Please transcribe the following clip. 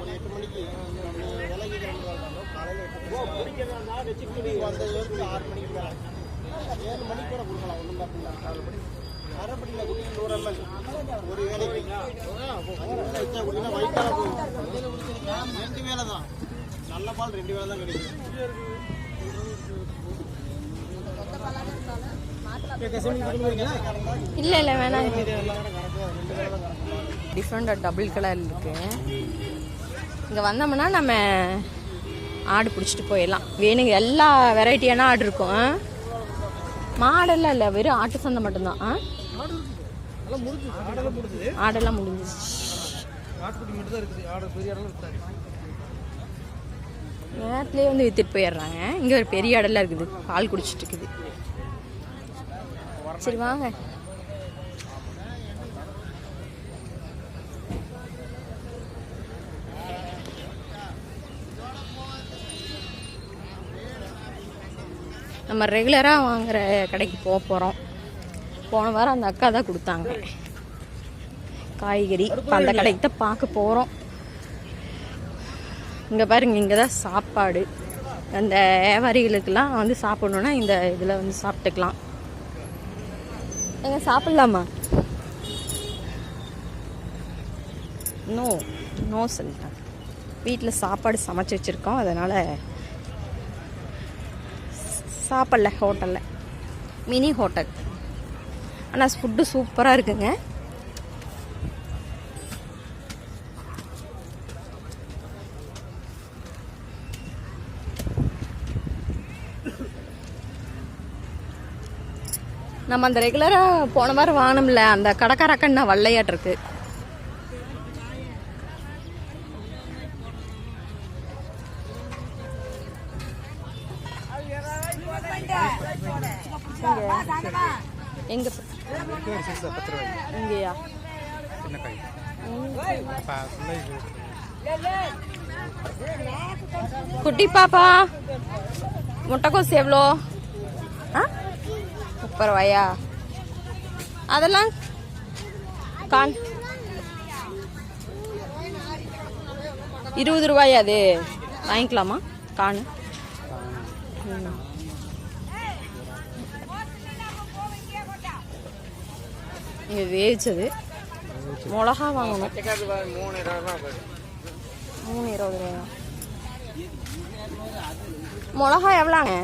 ஒரு 8 மணிக்கு விலைக்கு காலையில் 8 வந்த 6 மணிக்கு மேலே 7 மணிக்கு கூட கொடுக்கலாம். ஒன்றும் தப்பு இல்லை. அரைப்படியில் குடி 100 ml ஒரு வேலைக்கு வச்சா குடினா வயிற்றால போகும். 2 வேலை தான் நல்ல பால் 2 வேலை தான் கிடைக்கும். இல்லை இல்லை வேணாம். டிஃப்ரெண்டாக டபுள் கலர் இருக்கு. இங்கே வந்தோம்னா நம்ம ஆடு பிடிச்சிட்டு போயிடலாம். வேணுங்க எல்லா வெரைட்டியான ஆடு இருக்கும். மாடெல்லாம் இல்லை, வெறும் ஆட்டு சந்தை மட்டும்தான். ஆடெல்லாம் முடிஞ்சிச்சு. நேரத்துலேயே வந்து வித்துட்டு போயிடுறாங்க. இங்கே ஒரு பெரிய ஆடெல்லாம் இருக்குது, பால் குடிச்சிட்டு இருக்குது. சரி வாங்க. நம்ம ரெகுலராக வாங்குற கடைக்கு போகிறோம். போன வாரம் அந்த அக்கா தான் கொடுத்தாங்க காய்கறி. இப்போ அந்த கடைக்கு தான் பார்க்க போகிறோம். இங்கே பாருங்க, இங்கே தான் சாப்பாடு. அந்த வியாபாரிகளுக்கெல்லாம் வந்து சாப்பிடணுன்னா இந்த இதில் வந்து சாப்பிட்டுக்கலாம். எங்க சாப்பிட்லாமா? நோ நோ சொல்லிட்டாங்க. வீட்டில் சாப்பாடு சமைச்சு வச்சுருக்கோம், அதனால் சாப்பிடல. ஹோட்டலில் மினி ஹோட்டல். ஆனால் ஃபுட்டு சூப்பராக இருக்குங்க. நம்ம அந்த ரெகுலராக போன வாரம் வாங்கினோம்ல, அந்த கடைக்காரக்கண்ணா வல்லையாட்டிருக்கு. எங்க இங்கேயா? குட்டி பாப்பா முட்டைக்கோசு எவ்வளோ? 30 ரூபாயா? அதெல்லாம் கான் 20 ரூபாயா? அது வாங்கிக்கலாமா கான்? இங்கே வேவிச்சது மிளகா வாங்கணும். 3,20 ரூபாயா? மிளகா எவ்வளோங்க?